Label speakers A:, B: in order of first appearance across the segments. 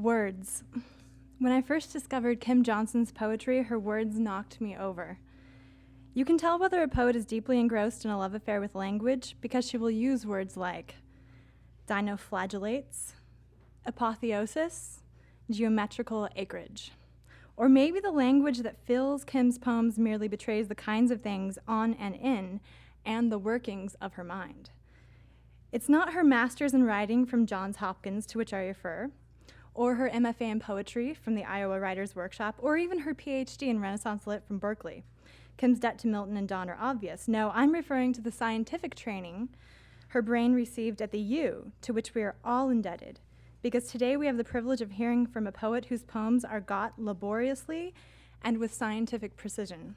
A: Words. When I first discovered Kim Johnson's poetry, her words knocked me over. You can tell whether a poet is deeply engrossed in a love affair with language because she will use words like dinoflagellates, apotheosis, geometrical acreage. Or maybe the language that fills Kim's poems merely betrays the kinds of things on and in and the workings of her mind. It's not her master's in writing from Johns Hopkins, to which I refer, or her MFA in poetry from the Iowa Writers' Workshop, or even her PhD in Renaissance Lit from Berkeley. Kim's debt to Milton and Donne are obvious. No, I'm referring to the scientific training her brain received at the U, to which we are all indebted, because today we have the privilege of hearing from a poet whose poems are got laboriously and with scientific precision.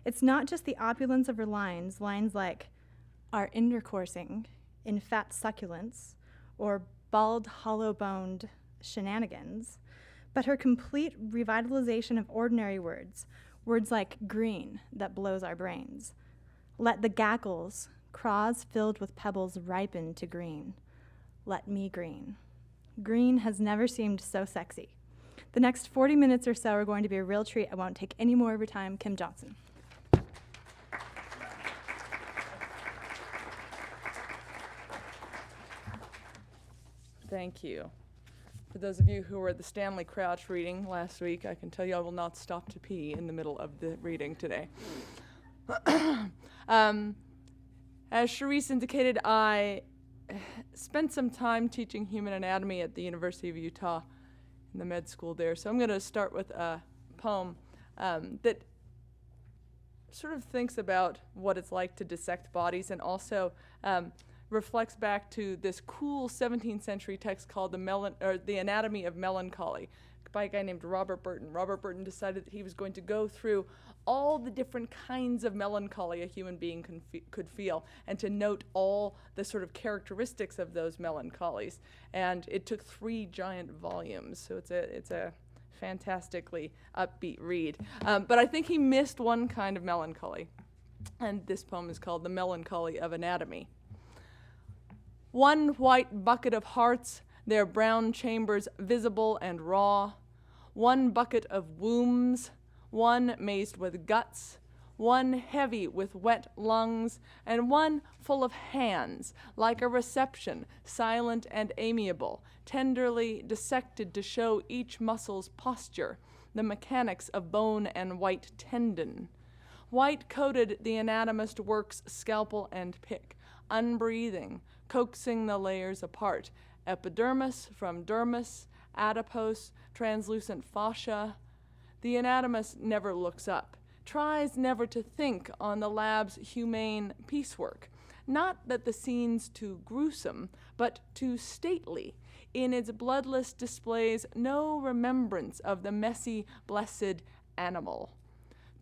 A: It's not just the opulence of her lines like are intercoursing in fat succulence or bald hollow-boned shenanigans, but her complete revitalization of ordinary words like green that blows our brains. Let the gackles, craws filled with pebbles ripen to green. Let me green. Green has never seemed so sexy. The next 40 minutes or so are going to be a real treat. I won't take any more of your time. Kim Johnson.
B: Thank you. For those of you who were at the Stanley Crouch reading last week, I can tell you I will not stop to pee in the middle of the reading today. As Charisse indicated, I spent some time teaching human anatomy at the University of Utah in the med school there. So I'm going to start with a poem that sort of thinks about what it's like to dissect bodies and also reflects back to this cool 17th century text called The Anatomy of Melancholy by a guy named Robert Burton. Robert Burton decided that he was going to go through all the different kinds of melancholy a human being could feel and to note all the sort of characteristics of those melancholies. And it took 3 giant volumes, so it's a fantastically upbeat read. But I think he missed one kind of melancholy, and this poem is called The Melancholy of Anatomy. One white bucket of hearts, their brown chambers visible and raw. One bucket of wombs, one mazed with guts, one heavy with wet lungs, and one full of hands, like a reception, silent and amiable, tenderly dissected to show each muscle's posture, the mechanics of bone and white tendon. White-coated, the anatomist works scalpel and pick, unbreathing, coaxing the layers apart, epidermis from dermis, adipose, translucent fascia. The anatomist never looks up, tries never to think on the lab's humane piecework. Not that the scene's too gruesome, but too stately. In its bloodless displays no remembrance of the messy, blessed animal.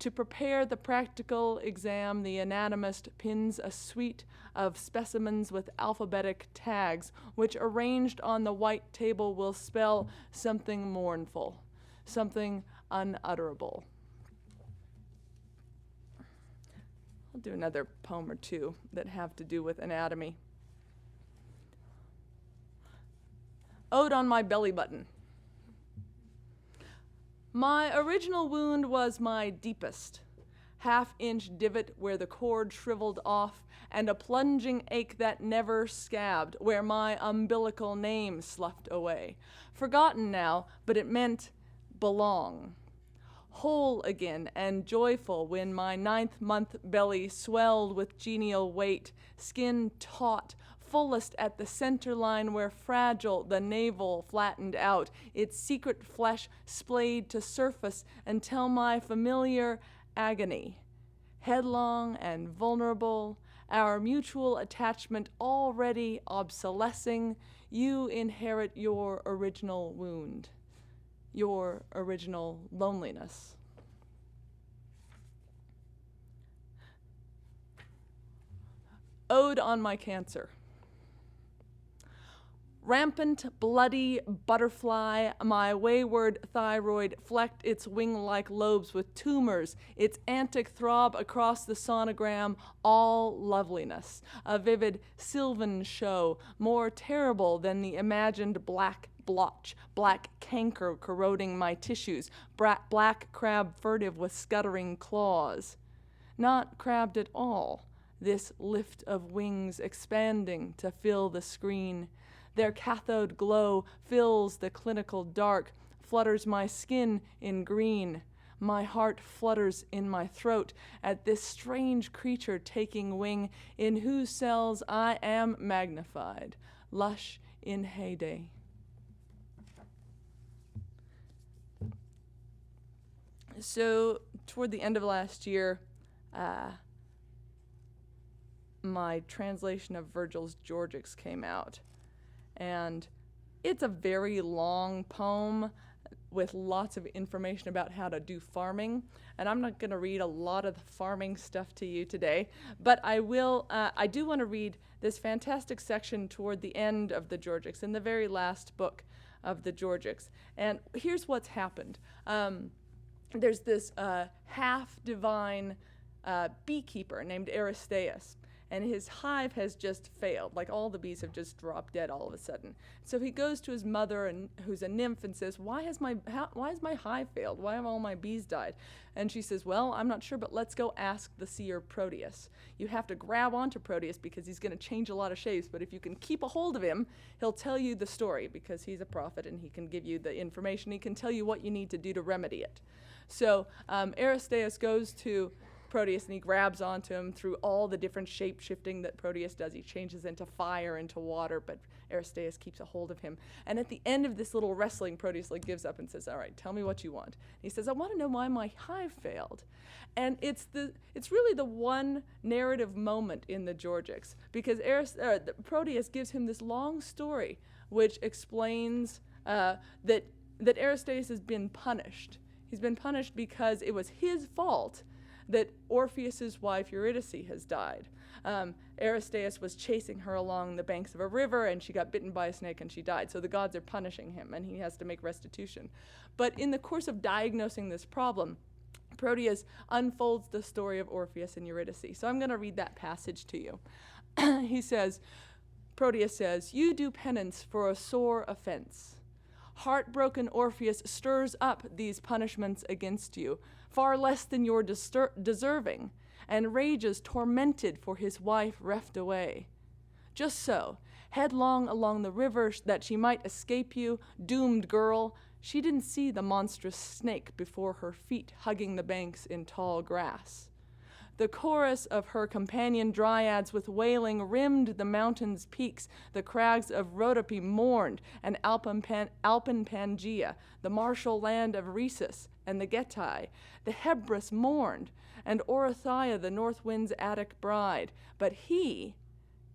B: To prepare the practical exam, the anatomist pins a suite of specimens with alphabetic tags, which arranged on the white table will spell something mournful, something unutterable. I'll do another poem or two that have to do with anatomy. Ode on My Belly Button. My original wound was my deepest, half-inch divot where the cord shriveled off, and a plunging ache that never scabbed, where my umbilical name sloughed away. Forgotten now, but it meant belong. Whole again and joyful when my 9th-month belly swelled with genial weight, skin taut, fullest at the center line where fragile the navel flattened out, its secret flesh splayed to surface until my familiar agony. Headlong and vulnerable, our mutual attachment already obsolescing, you inherit your original wound, your original loneliness. Ode on My Cancer. Rampant, bloody butterfly, my wayward thyroid flecked its wing-like lobes with tumors, its antic throb across the sonogram, all loveliness, a vivid sylvan show, more terrible than the imagined black blotch, black canker corroding my tissues, black crab furtive with scuttering claws. Not crabbed at all, this lift of wings expanding to fill the screen. Their cathode glow fills the clinical dark, flutters my skin in green. My heart flutters in my throat at this strange creature taking wing, in whose cells I am magnified, lush in heyday. So, toward the end of last year, my translation of Virgil's Georgics came out. And it's a very long poem with lots of information about how to do farming. And I'm not going to read a lot of the farming stuff to you today, but I will. I do want to read this fantastic section toward the end of the Georgics, in the very last book of the Georgics. And here's what's happened. There's this half-divine beekeeper named Aristeas. And his hive has just failed. Like, all the bees have just dropped dead all of a sudden. So he goes to his mother, who's a nymph, and says, why has my hive failed? Why have all my bees died? And she says, well, I'm not sure, but let's go ask the seer Proteus. You have to grab onto Proteus because he's going to change a lot of shapes. But if you can keep a hold of him, he'll tell you the story because he's a prophet and he can give you the information. He can tell you what you need to do to remedy it. So Aristeas goes to Proteus and he grabs onto him through all the different shape shifting that Proteus does. He changes into fire, into water, but Aristeas keeps a hold of him. And at the end of this little wrestling, Proteus gives up and says, all right, tell me what you want. And he says, I want to know why my hive failed. And it's really the one narrative moment in the Georgics, because Proteus gives him this long story which explains that Aristeas has been punished. He's been punished because it was his fault that Orpheus's wife Eurydice has died. Aristeas was chasing her along the banks of a river, and she got bitten by a snake and she died. So the gods are punishing him, and he has to make restitution. But in the course of diagnosing this problem, Proteus unfolds the story of Orpheus and Eurydice. So I'm going to read that passage to you. Proteus says, you do penance for a sore offense. Heartbroken Orpheus stirs up these punishments against you, far less than you're deserving, and rages tormented for his wife reft away. Just so, headlong along the river that she might escape you, doomed girl, she didn't see the monstrous snake before her feet hugging the banks in tall grass. The chorus of her companion dryads with wailing rimmed the mountain's peaks. The crags of Rhodope mourned, and Alpine Pangaea, the martial land of Rhesus and the Getae. The Hebrus mourned, and Oreithyia, the north wind's Attic bride. But he,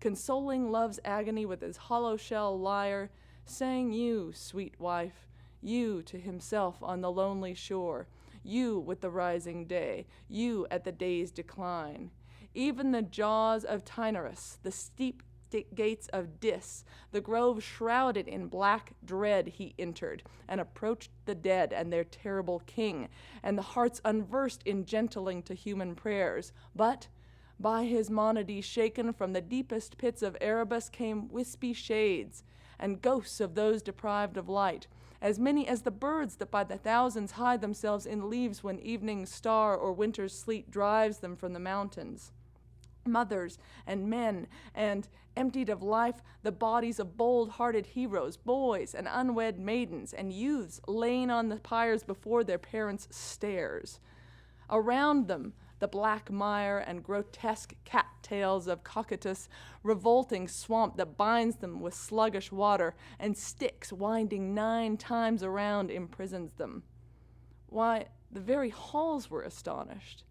B: consoling love's agony with his hollow shell lyre, sang you, sweet wife, you to himself on the lonely shore, you with the rising day, you at the day's decline. Even the jaws of Taenarus, the steep gates of Dis, the grove shrouded in black dread he entered, and approached the dead and their terrible king, and the hearts unversed in gentling to human prayers. But by his monody shaken from the deepest pits of Erebus came wispy shades, and ghosts of those deprived of light, as many as the birds that by the thousands hide themselves in leaves when evening's star or winter's sleet drives them from the mountains. Mothers and men, and, emptied of life, the bodies of bold-hearted heroes, boys and unwed maidens, and youths lain on the pyres before their parents' stairs. Around them, the black mire and grotesque cattails of Cocytus, revolting swamp that binds them with sluggish water, and Styx winding 9 times around imprisons them. Why, the very halls were astonished,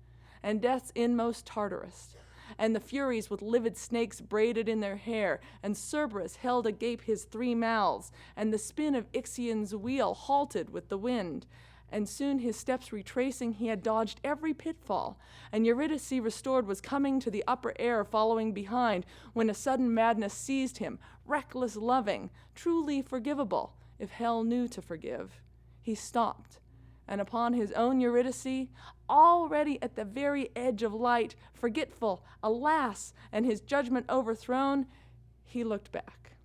B: and death's inmost Tartarus, and the Furies with livid snakes braided in their hair, and Cerberus held agape his 3 mouths, and the spin of Ixion's wheel halted with the wind, And soon his steps retracing, he had dodged every pitfall, and Eurydice restored was coming to the upper air following behind, when a sudden madness seized him, reckless loving, truly forgivable, if hell knew to forgive. He stopped, and upon his own Eurydice, already at the very edge of light, forgetful, alas, and his judgment overthrown, he looked back.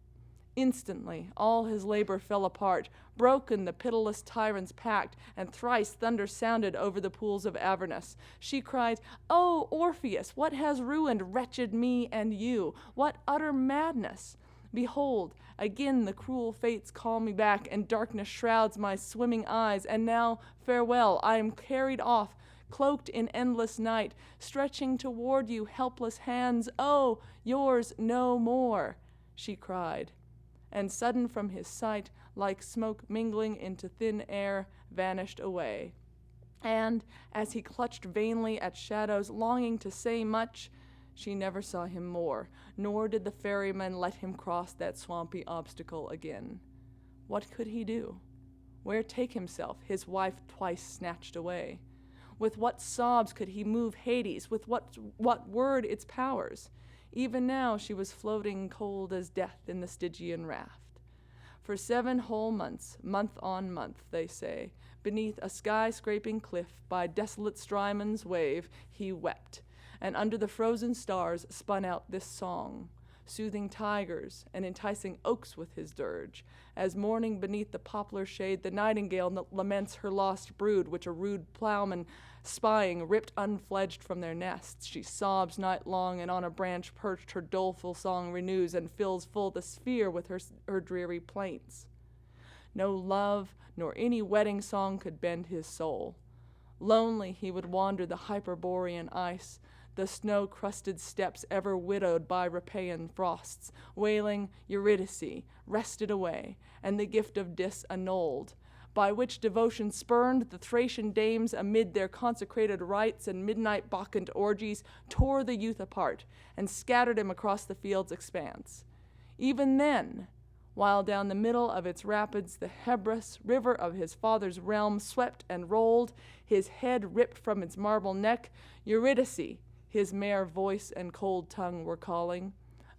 B: Instantly, all his labor fell apart, broken the pitiless tyrant's pact, and thrice thunder sounded over the pools of Avernus. She cried, "O Orpheus, what has ruined wretched me and you? What utter madness! Behold, again the cruel fates call me back, and darkness shrouds my swimming eyes, and now, farewell, I am carried off, cloaked in endless night, stretching toward you helpless hands. Oh, yours no more," she cried. And sudden from his sight, like smoke mingling into thin air, vanished away. And, as he clutched vainly at shadows, longing to say much, she never saw him more, nor did the ferryman let him cross that swampy obstacle again. What could he do? Where take himself, his wife twice snatched away? With what sobs could he move Hades? With what word its powers? Even now she was floating cold as death in the Stygian raft. For 7 whole months, month on month, they say, beneath a sky-scraping cliff by desolate Strymond's wave, he wept, and under the frozen stars spun out this song, soothing tigers and enticing oaks with his dirge, as mourning beneath the poplar shade the nightingale laments her lost brood, which a rude ploughman spying ripped unfledged from their nests. She sobs night long, and on a branch perched her doleful song renews, and fills full the sphere with her dreary plaints. No love nor any wedding song could bend his soul. Lonely he would wander the Hyperborean ice, the snow-crusted steppes ever widowed by Ripaean frosts, wailing Eurydice, wrested away, and the gift of Dis annulled, by which devotion spurned, the Thracian dames amid their consecrated rites and midnight bacchant orgies tore the youth apart and scattered him across the field's expanse. Even then, while down the middle of its rapids the Hebrus, river of his father's realm, swept and rolled, his head ripped from its marble neck, Eurydice, his mere voice and cold tongue were calling.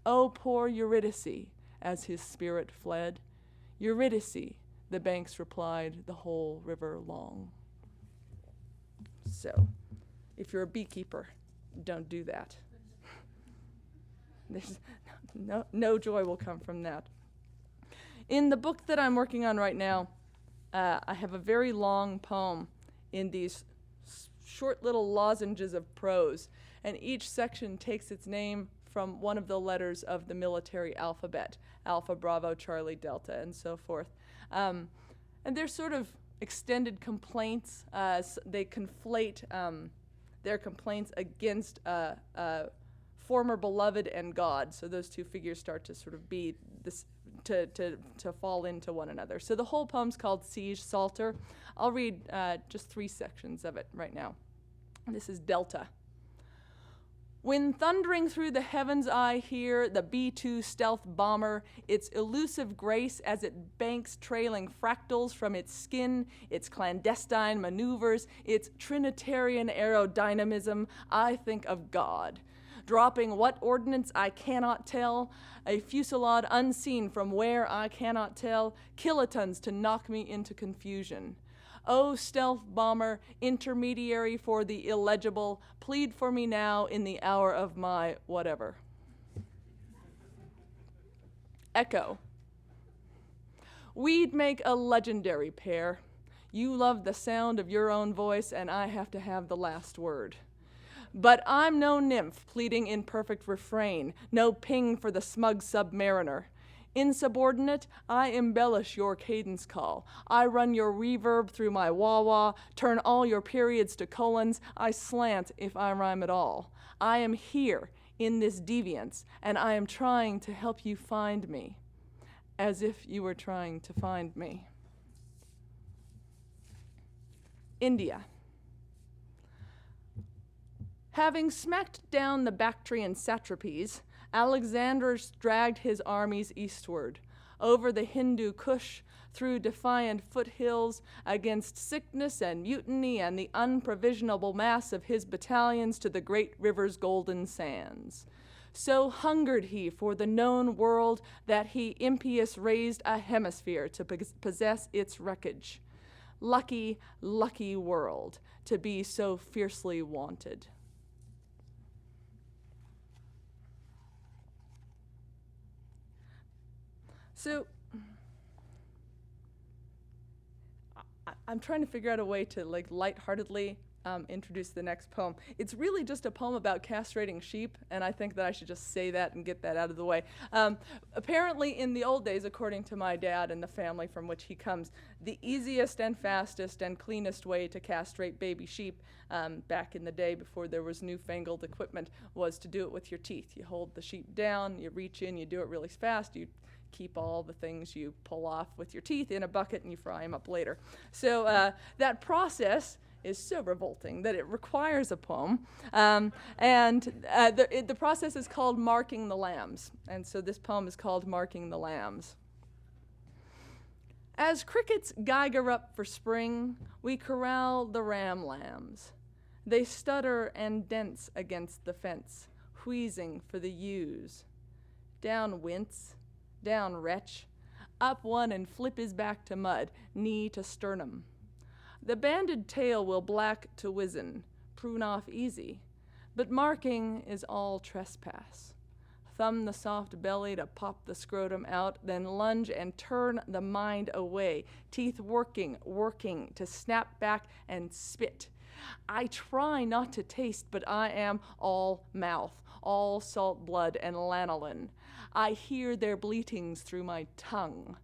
B: "O poor Eurydice," as his spirit fled. "Eurydice," the banks replied the whole river long. So, if you're a beekeeper, don't do that. There's no joy will come from that. In the book that I'm working on right now, I have a very long poem in these short little lozenges of prose, and each section takes its name from one of the letters of the military alphabet, Alpha, Bravo, Charlie, Delta, and so forth. And they're sort of extended complaints. They conflate their complaints against former beloved and God. So those two figures start to sort of be this, to fall into one another. So the whole poem's called Siege Psalter. I'll read just 3 sections of it right now. This is Delta. When thundering through the heavens I hear the B-2 stealth bomber, its elusive grace as it banks trailing fractals from its skin, its clandestine maneuvers, its trinitarian aerodynamism, I think of God. Dropping what ordnance I cannot tell, a fusillade unseen from where I cannot tell, kilotons to knock me into confusion. O stealth bomber, intermediary for the illegible, plead for me now in the hour of my whatever. Echo. We'd make a legendary pair. You love the sound of your own voice, and I have to have the last word. But I'm no nymph pleading in perfect refrain, no ping for the smug submariner. Insubordinate, I embellish your cadence call. I run your reverb through my wah-wah, turn all your periods to colons. I slant if I rhyme at all. I am here in this deviance, and I am trying to help you find me, as if you were trying to find me. India. Having smacked down the Bactrian satrapies, Alexander dragged his armies eastward. over the Hindu Kush, through defiant foothills, against sickness and mutiny and the unprovisionable mass of his battalions to the great river's golden sands. So hungered he for the known world that he impious raised a hemisphere to possess its wreckage. Lucky, lucky world, to be so fiercely wanted. So, I'm trying to figure out a way to lightheartedly introduce the next poem. It's really just a poem about castrating sheep, and I think that I should just say that and get that out of the way. Apparently, in the old days, according to my dad and the family from which he comes, the easiest and fastest and cleanest way to castrate baby sheep back in the day before there was newfangled equipment was to do it with your teeth. You hold the sheep down, you reach in, you do it really fast, you keep all the things you pull off with your teeth in a bucket and you fry them up later. So that process is so revolting that it requires a poem. The process is called Marking the Lambs. And so this poem is called Marking the Lambs. As crickets geiger up for spring, we corral the ram lambs. They stutter and dance against the fence, wheezing for the ewes. Down wince, down wretch, up one and flip his back to mud, knee to sternum. The banded tail will black to wizen, prune off easy, but marking is all trespass. Thumb the soft belly to pop the scrotum out, then lunge and turn the mind away, teeth working to snap back and spit. I try not to taste, but I am all mouth, all salt blood and lanolin. I hear their bleatings through my tongue.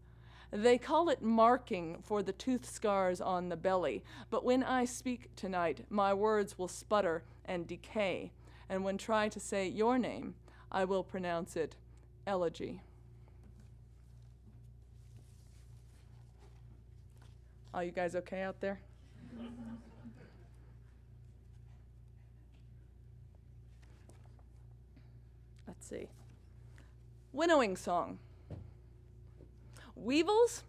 B: They call it marking for the tooth scars on the belly, but when I speak tonight, my words will sputter and decay, and when try to say your name, I will pronounce it elegy. Are you guys okay out there? Let's see. Winnowing song. Weevils?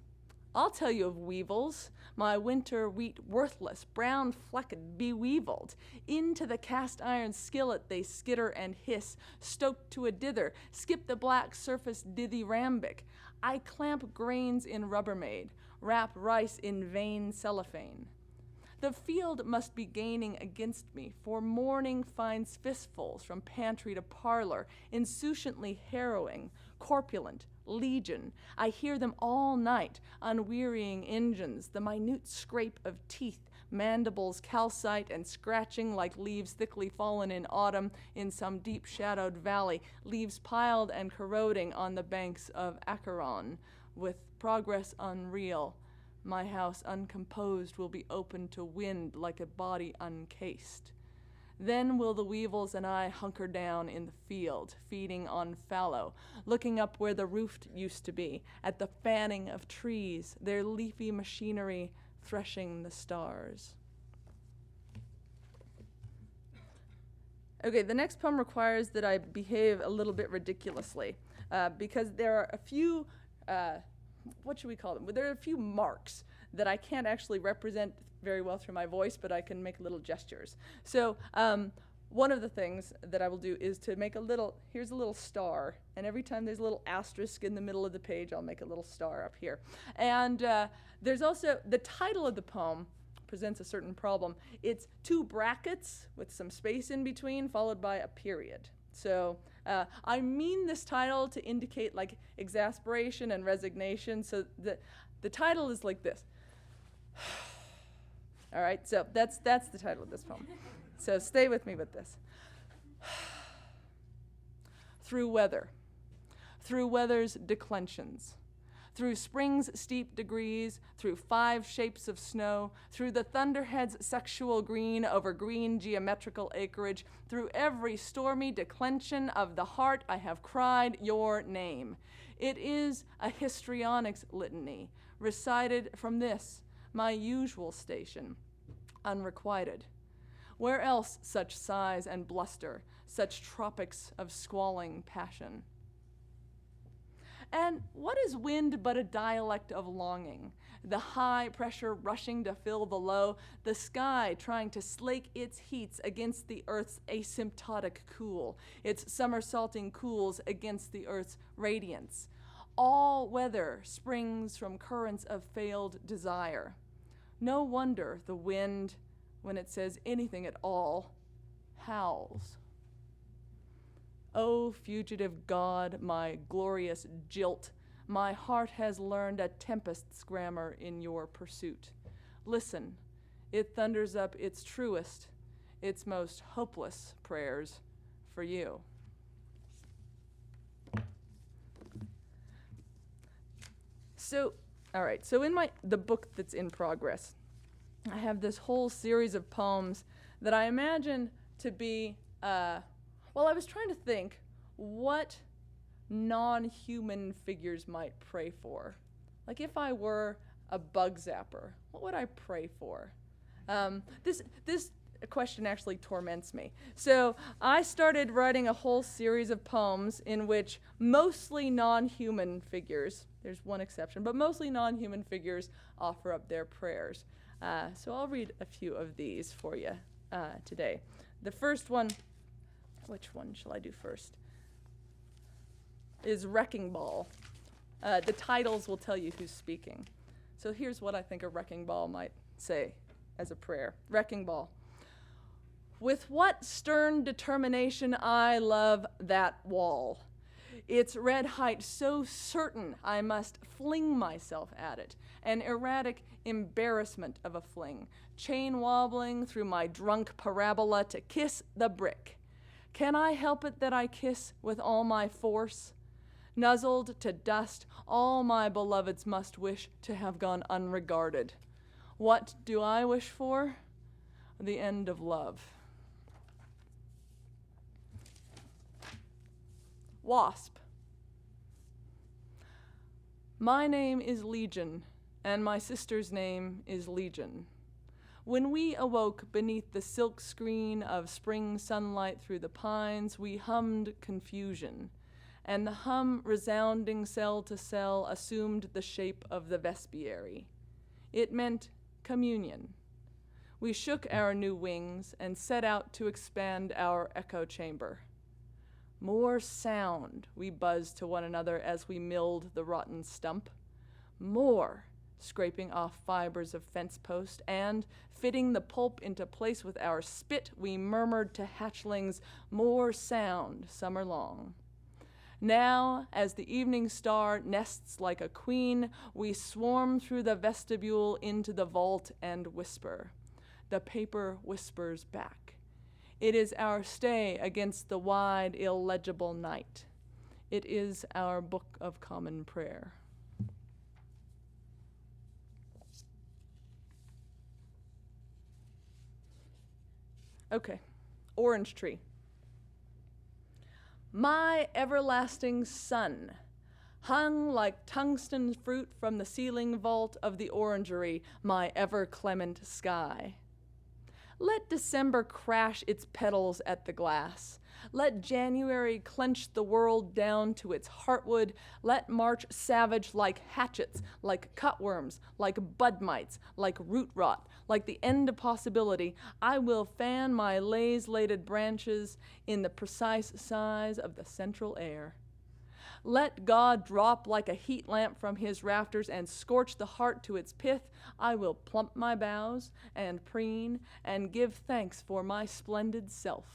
B: I'll tell you of weevils. My winter wheat worthless, brown flecked, beweevilled. Into the cast iron skillet they skitter and hiss, stoked to a dither, skip the black surface dithyrambic. I clamp grains in Rubbermaid, wrap rice in vain cellophane. The field must be gaining against me, for morning finds fistfuls from pantry to parlor, insouciantly harrowing, corpulent, legion. I hear them all night, unwearying engines, the minute scrape of teeth, mandibles calcite and scratching like leaves thickly fallen in autumn in some deep-shadowed valley, leaves piled and corroding on the banks of Acheron, with progress unreal. My house uncomposed will be open to wind like a body uncased. Then will the weevils and I hunker down in the field, feeding on fallow, looking up where the roof used to be, at the fanning of trees, their leafy machinery threshing the stars. Okay, the next poem requires that I behave a little bit ridiculously, because there are a few, what should we call them? There are a few marks that I can't actually represent very well through my voice, but I can make little gestures. So one of the things that I will do is to make here's a little star, and every time there's a little asterisk in the middle of the page, I'll make a little star up here. And there's also, the title of the poem presents a certain problem. It's two brackets with some space in between, followed by a period. So I mean this title to indicate like exasperation and resignation, so the title is like this. All right, so that's the title of this poem. So stay with me with this. Through weather's declensions, through spring's steep degrees, through 5 shapes of snow, through the thunderhead's sexual green over green geometrical acreage, through every stormy declension of the heart I have cried your name. It is a histrionics litany, recited from this, my usual station, unrequited. Where else such sighs and bluster, such tropics of squalling passion? And what is wind but a dialect of longing? The high pressure rushing to fill the low, the sky trying to slake its heats against the earth's asymptotic cool, its somersaulting cools against the earth's radiance. All weather springs from currents of failed desire. No wonder the wind, when it says anything at all, howls. O fugitive God, my glorious jilt, my heart has learned a tempest's grammar in your pursuit. Listen, it thunders up its truest, its most hopeless prayers for you. So in the book that's in progress, I have this whole series of poems that I imagine to be, I was trying to think what non-human figures might pray for. Like if I were a bug zapper, what would I pray for? This question actually torments me. So I started writing a whole series of poems in which mostly non-human figures, there's one exception, but mostly non-human figures offer up their prayers. So I'll read a few of these for you today. The first one, which one shall I do first? Is Wrecking Ball. The titles will tell you who's speaking. So here's what I think a wrecking ball might say as a prayer. Wrecking Ball. With what stern determination I love that wall. Its red height so certain I must fling myself at it. An erratic embarrassment of a fling, chain wobbling through my drunk parabola to kiss the brick. Can I help it that I kiss with all my force? Nuzzled to dust, all my beloveds must wish to have gone unregarded. What do I wish for? The end of love. Wasp. My name is Legion, and my sister's name is Legion. When we awoke beneath the silk screen of spring sunlight through the pines, we hummed confusion, and the hum resounding cell to cell assumed the shape of the vespiary. It meant communion. We shook our new wings and set out to expand our echo chamber. More sound, we buzzed to one another as we milled the rotten stump. More, scraping off fibers of fence post, and, fitting the pulp into place with our spit, we murmured to hatchlings, more sound, summer long. Now, as the evening star nests like a queen, we swarm through the vestibule into the vault and whisper. The paper whispers back. It is our stay against the wide, illegible night. It is our book of common prayer. Okay, Orange Tree. My everlasting sun, hung like tungsten fruit from the ceiling vault of the orangery, my ever-clement sky. Let December crash its petals at the glass. Let January clench the world down to its heartwood. Let March savage like hatchets, like cutworms, like bud mites, like root rot, like the end of possibility. I will fan my lace-laden branches in the precise size of the central air. Let God drop like a heat lamp from his rafters and scorch the heart to its pith. I will plump my boughs and preen and give thanks for my splendid self.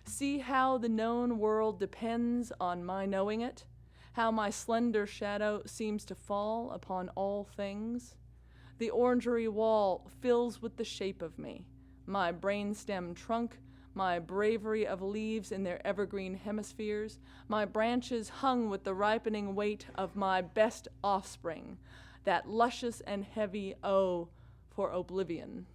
B: See how the known world depends on my knowing it, how my slender shadow seems to fall upon all things. The orangery wall fills with the shape of me, my brainstem trunk, my bravery of leaves in their evergreen hemispheres, my branches hung with the ripening weight of my best offspring, that luscious and heavy O for oblivion.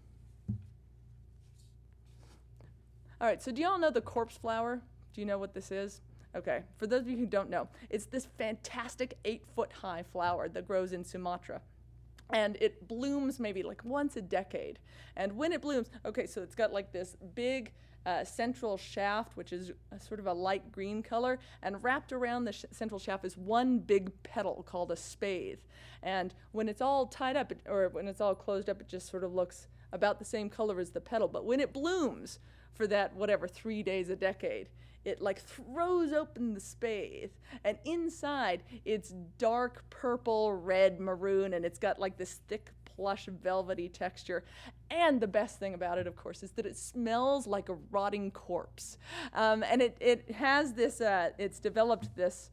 B: All right, so do y'all know the corpse flower? Do you know what this is? Okay, for those of you who don't know, it's this fantastic 8-foot-high flower that grows in Sumatra. And it blooms maybe like once a decade. And when it blooms, okay, so it's got like this big central shaft, which is a sort of a light green color, and wrapped around the central shaft is one big petal called a spathe. And when it's all tied up, or when it's all closed up, it just sort of looks about the same color as the petal. But when it blooms for that, 3 days a decade, it like throws open the spathe, and inside it's dark purple, red, maroon, and it's got like this thick, plush, velvety texture. And the best thing about it, of course, is that it smells like a rotting corpse. And it has this, it's developed this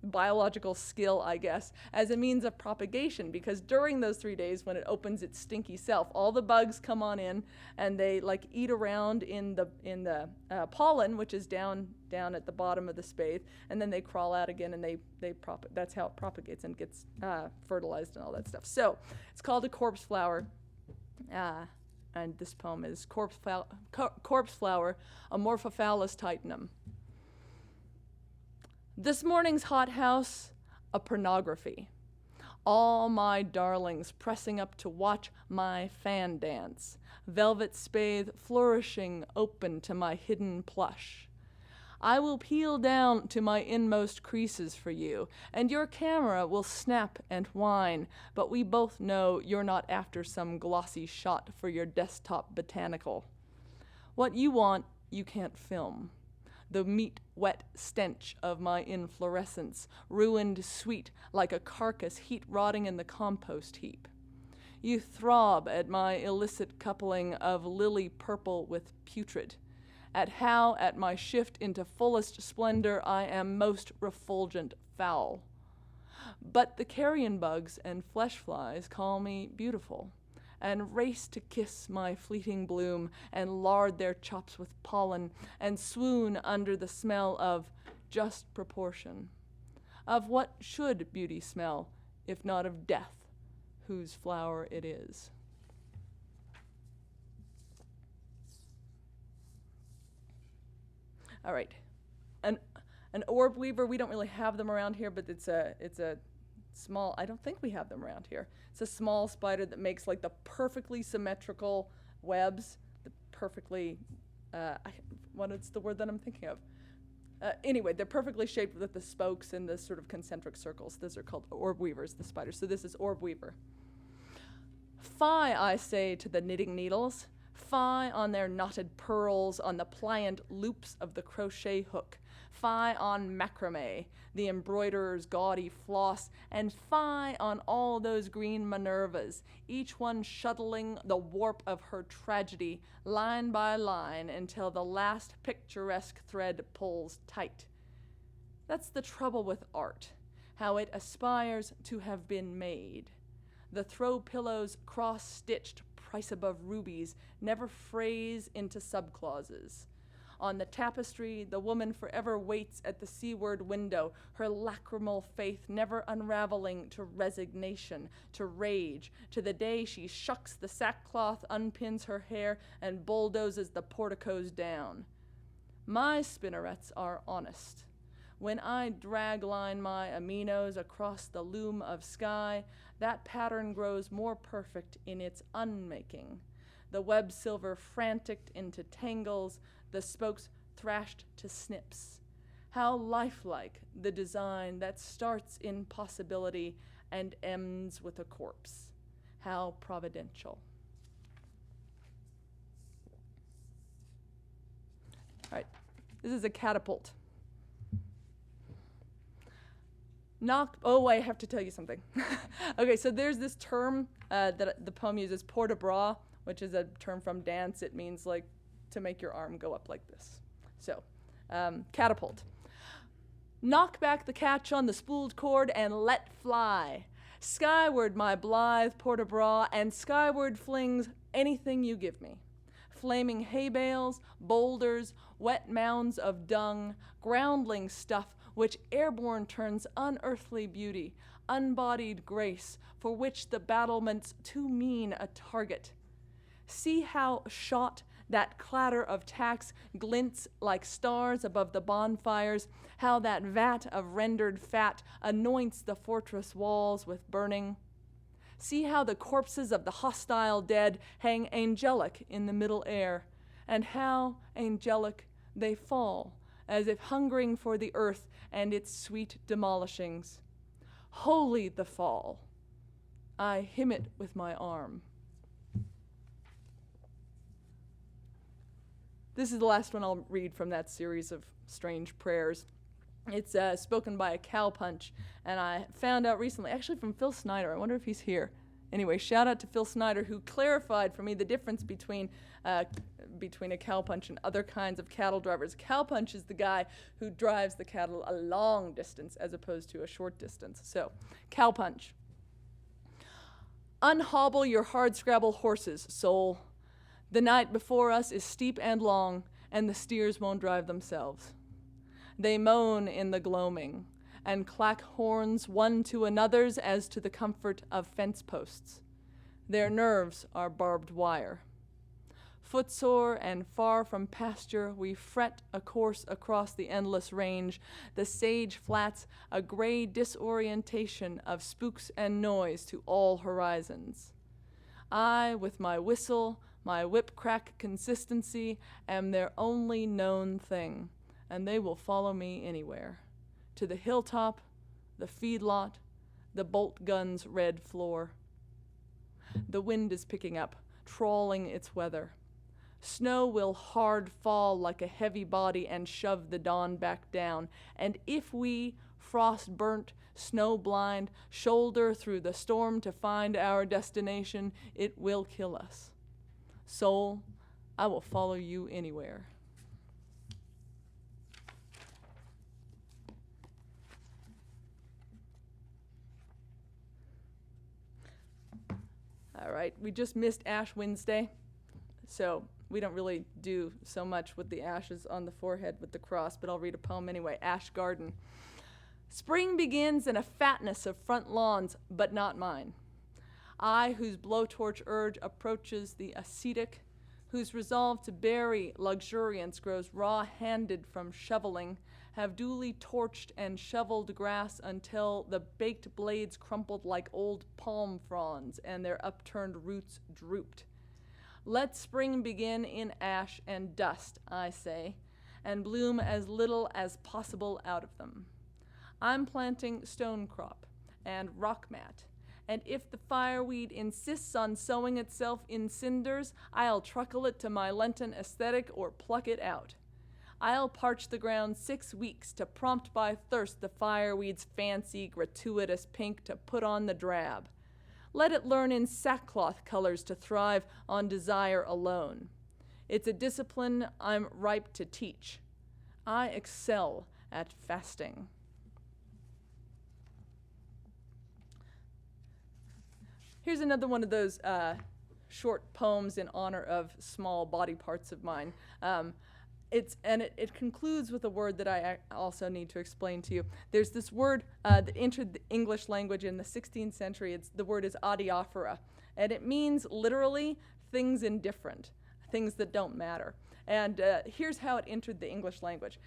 B: biological skill, I guess, as a means of propagation, because during those 3 days when it opens its stinky self, all the bugs come on in and they like eat around in the pollen, which is down at the bottom of the spathe, and then they crawl out again and that's how it propagates and gets fertilized and all that stuff. So it's called a corpse flower, and this poem is Corpse Flower, Amorphophallus titanum. This morning's hothouse, a pornography. All my darlings pressing up to watch my fan dance. Velvet spathe flourishing open to my hidden plush. I will peel down to my inmost creases for you, and your camera will snap and whine, but we both know you're not after some glossy shot for your desktop botanical. What you want, you can't film. The meat-wet stench of my inflorescence, ruined sweet like a carcass heat-rotting in the compost heap. You throb at my illicit coupling of lily purple with putrid, at how at my shift into fullest splendor I am most refulgent foul. But the carrion bugs and flesh flies call me beautiful, and race to kiss my fleeting bloom, and lard their chops with pollen, and swoon under the smell of just proportion. Of what should beauty smell, if not of death, whose flower it is? All right, an orb weaver, we don't really have them around here, but it's a small, I don't think we have them around here. It's a small spider that makes like the perfectly symmetrical webs, the perfectly, what is the word that I'm thinking of? Anyway, they're perfectly shaped with the spokes and the sort of concentric circles. Those are called orb weavers, the spiders. So this is orb weaver. Fie, I say to the knitting needles, fie on their knotted pearls, on the pliant loops of the crochet hook, fie on macrame, the embroiderer's gaudy floss, and fie on all those green Minervas, each one shuttling the warp of her tragedy, line by line, until the last picturesque thread pulls tight. That's the trouble with art, how it aspires to have been made. The throw pillows cross-stitched price above rubies never phrase into subclauses. On the tapestry, the woman forever waits at the seaward window, her lacrimal faith never unraveling to resignation, to rage, to the day she shucks the sackcloth, unpins her hair, and bulldozes the porticos down. My spinnerets are honest. When I dragline my aminos across the loom of sky, that pattern grows more perfect in its unmaking. The web silver frantic into tangles, the spokes thrashed to snips. How lifelike the design that starts in possibility and ends with a corpse. How providential. All right, this is a catapult. I have to tell you something. Okay, so there's this term that the poem uses, port de bras, which is a term from dance. It means like to make your arm go up like this. So, catapult. Knock back the catch on the spooled cord and let fly. Skyward, my blithe port de bras, and skyward flings anything you give me. Flaming hay bales, boulders, wet mounds of dung, groundling stuff which airborne turns unearthly beauty, unbodied grace, for which the battlement's too mean a target. See how shot that clatter of tacks glints like stars above the bonfires, how that vat of rendered fat anoints the fortress walls with burning. See how the corpses of the hostile dead hang angelic in the middle air, and how angelic they fall, as if hungering for the earth and its sweet demolishings. Holy the fall! I hymn it with my arm. This is the last one I'll read from that series of strange prayers. It's spoken by a cowpunch, and I found out recently, actually from Phil Snyder. I wonder if he's here. Anyway, shout out to Phil Snyder, who clarified for me the difference between a cowpunch and other kinds of cattle drivers. Cowpunch is the guy who drives the cattle a long distance as opposed to a short distance. So, cowpunch. Unhobble your hardscrabble horses, soul. The night before us is steep and long, and the steers won't drive themselves. They moan in the gloaming, and clack horns one to another's as to the comfort of fence posts. Their nerves are barbed wire. Footsore and far from pasture, we fret a course across the endless range, the sage flats a gray disorientation of spooks and noise to all horizons. I, with my whistle, my whip-crack consistency, am their only known thing, and they will follow me anywhere. To the hilltop, the feedlot, the bolt gun's red floor. The wind is picking up, trawling its weather. Snow will hard fall like a heavy body and shove the dawn back down, and if we, frost-burnt, snow-blind, shoulder through the storm to find our destination, it will kill us. Soul, I will follow you anywhere. All right, we just missed Ash Wednesday, so we don't really do so much with the ashes on the forehead with the cross, but I'll read a poem anyway. Ash Garden. Spring begins in a fatness of front lawns, but not mine. I, whose blowtorch urge approaches the ascetic, whose resolve to bury luxuriance grows raw-handed from shoveling, have duly torched and shoveled grass until the baked blades crumpled like old palm fronds and their upturned roots drooped. Let spring begin in ash and dust, I say, and bloom as little as possible out of them. I'm planting stonecrop and rockmat, and if the fireweed insists on sowing itself in cinders, I'll truckle it to my Lenten aesthetic or pluck it out. I'll parch the ground 6 weeks to prompt by thirst the fireweed's fancy, gratuitous pink to put on the drab. Let it learn in sackcloth colors to thrive on desire alone. It's a discipline I'm ripe to teach. I excel at fasting. Here's another one of those short poems in honor of small body parts of mine. It concludes with a word that I also need to explain to you. There's this word that entered the English language in the 16th century. The word is adiaphora, and it means literally things indifferent, things that don't matter. And here's how it entered the English language.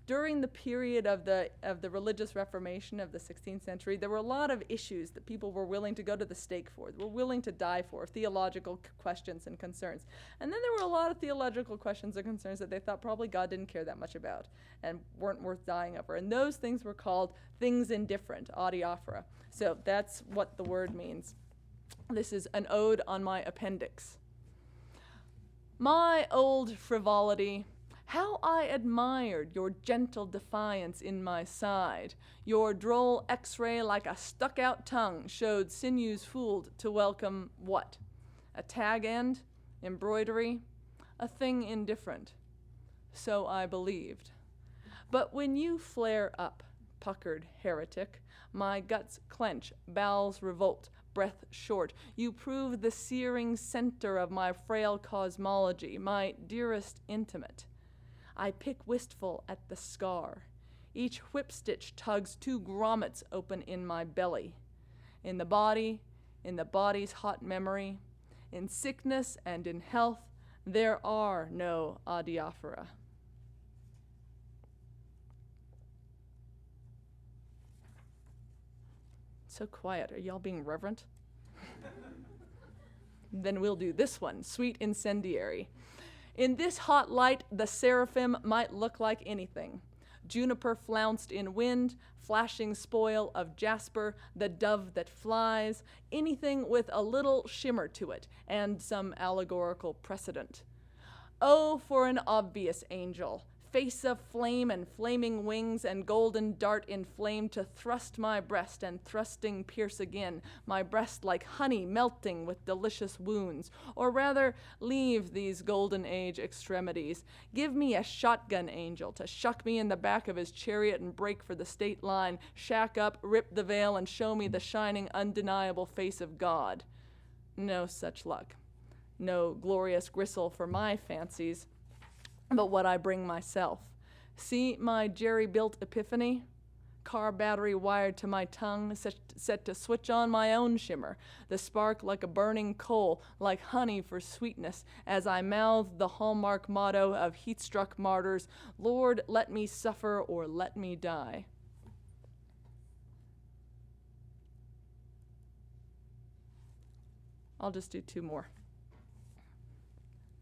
B: During the period of the religious Reformation of the 16th century, there were a lot of issues that people were willing to go to the stake for, were willing to die for, theological questions and concerns. And then there were a lot of theological questions and concerns that they thought probably God didn't care that much about and weren't worth dying over. And those things were called things indifferent, adiaphora. So that's what the word means. This is an ode on my appendix. My old frivolity, how I admired your gentle defiance in my side. Your droll x-ray like a stuck-out tongue showed sinews fooled to welcome what? A tag end? Embroidery? A thing indifferent. So I believed. But when you flare up, puckered heretic, my guts clench, bowels revolt, breath short. You prove the searing center of my frail cosmology, my dearest intimate. I pick wistful at the scar. Each whip-stitch tugs 2 grommets open in my belly. In the body's hot memory, in sickness and in health, there are no adiaphora. So quiet. Are y'all being reverent? Then we'll do this one, Sweet Incendiary. In this hot light, the seraphim might look like anything. Juniper flounced in wind, flashing spoil of jasper, the dove that flies, anything with a little shimmer to it, and some allegorical precedent. Oh, for an obvious angel, face of flame and flaming wings and golden dart in flame to thrust my breast and thrusting pierce again, my breast like honey melting with delicious wounds, or rather leave these golden age extremities. Give me a shotgun angel to shuck me in the back of his chariot and break for the state line, shack up, rip the veil, and show me the shining, undeniable face of God. No such luck. No glorious gristle for my fancies, but what I bring myself. See my jerry-built epiphany? Car battery wired to my tongue, set to switch on my own shimmer, the spark like a burning coal, like honey for sweetness, as I mouth the hallmark motto of heat-struck martyrs, Lord, let me suffer or let me die. I'll just do two more.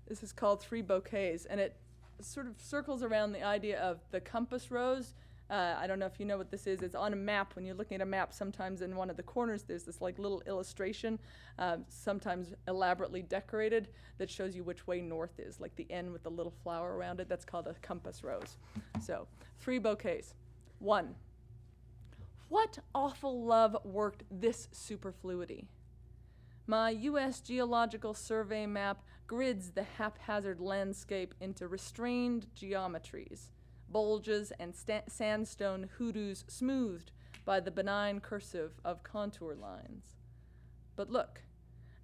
B: This is called Three Bouquets, and it sort of circles around the idea of the compass rose. I don't know if you know what this is. It's on a map. When you're looking at a map, sometimes in one of the corners there's this like little illustration, sometimes elaborately decorated, that shows you which way north is, like the N with the little flower around it. That's called a compass rose. So, 3 bouquets. 1. What awful love worked this superfluity? My U.S. Geological Survey map grids the haphazard landscape into restrained geometries, bulges and sandstone hoodoos smoothed by the benign cursive of contour lines. But look,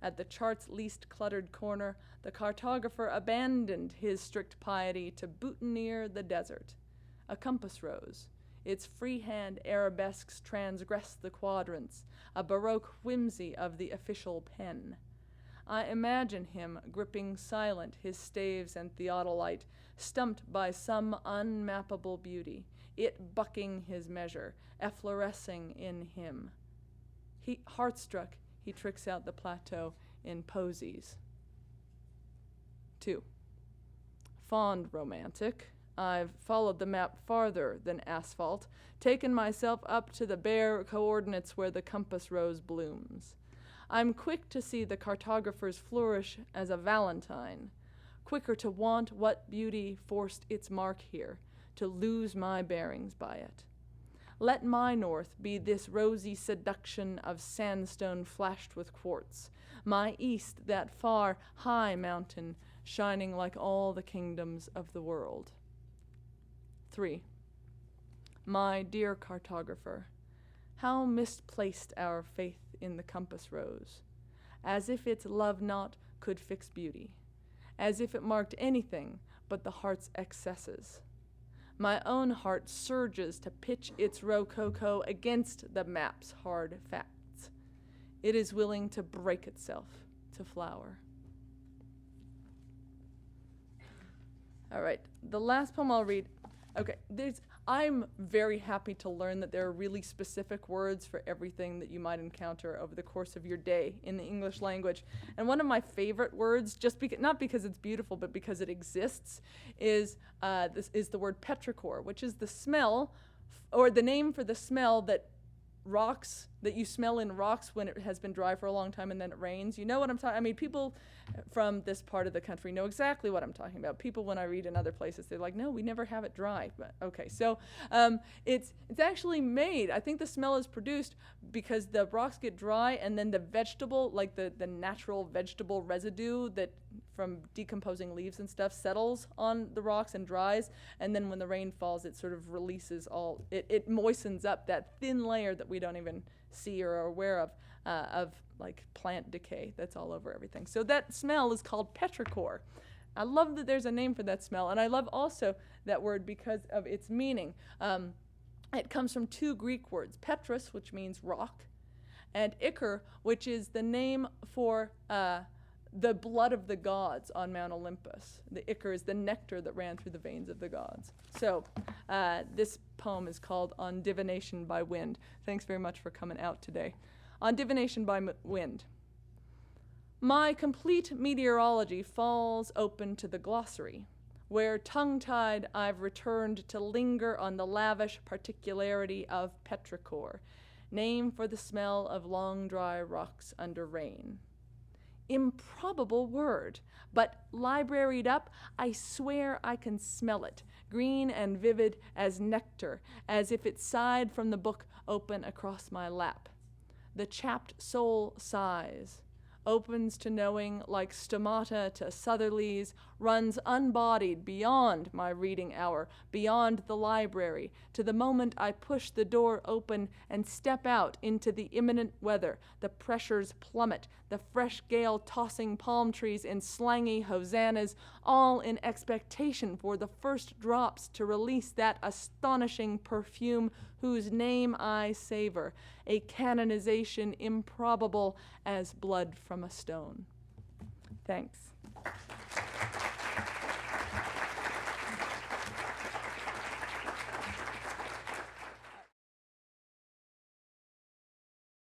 B: at the chart's least cluttered corner, the cartographer abandoned his strict piety to boutonniere the desert. A compass rose. Its freehand arabesques transgress the quadrants, a baroque whimsy of the official pen. I imagine him gripping silent his staves and theodolite, stumped by some unmappable beauty, it bucking his measure, efflorescing in him. Heartstruck, he tricks out the plateau in posies. 2. Fond romantic, I've followed the map farther than asphalt, taken myself up to the bare coordinates where the compass rose blooms. I'm quick to see the cartographer's flourish as a valentine, quicker to want what beauty forced its mark here, to lose my bearings by it. Let my north be this rosy seduction of sandstone flashed with quartz, my east that far, high mountain, shining like all the kingdoms of the world. 3. My dear cartographer, how misplaced our faith in the compass rose, as if its love knot could fix beauty, as if it marked anything but the heart's excesses. My own heart surges to pitch its rococo against the map's hard facts. It is willing to break itself to flower. All right, the last poem I'll read. Okay, I'm very happy to learn that there are really specific words for everything that you might encounter over the course of your day in the English language. And one of my favorite words, not because it's beautiful, but because it exists, is the word petrichor, which is the smell, or the name for the smell that you smell in rocks when it has been dry for a long time and then it rains. You know what I'm talking. I mean, people from this part of the country know exactly what I'm talking about. People, when I read in other places, they're like, no, we never have it dry. But okay, so it's actually made. I think the smell is produced because the rocks get dry and then the vegetable, like the natural vegetable residue that from decomposing leaves and stuff, settles on the rocks and dries, and then when the rain falls, it sort of releases it moistens up that thin layer that we don't even see or are aware of like plant decay that's all over everything. So that smell is called petrichor. I love that there's a name for that smell, and I love also that word because of its meaning. It comes from 2 Greek words, petros, which means rock, and ichor, which is the name for the blood of the gods on Mount Olympus. The ichor is the nectar that ran through the veins of the gods. So this poem is called On Divination by Wind. Thanks very much for coming out today. On Divination by Wind. My complete meteorology falls open to the glossary, where tongue-tied I've returned to linger on the lavish particularity of petrichor, name for the smell of long dry rocks under rain. Improbable word, but libraried up, I swear I can smell it, green and vivid as nectar, as if it sighed from the book open across my lap. The chapped soul sighs, opens to knowing like stomata to Southerlies, runs unbodied beyond my reading hour, beyond the library, to the moment I push the door open and step out into the imminent weather, the pressures plummet, the fresh gale tossing palm trees in slangy hosannas, all in expectation for the first drops to release that astonishing perfume whose name I savor, a canonization improbable as blood from a stone. Thanks.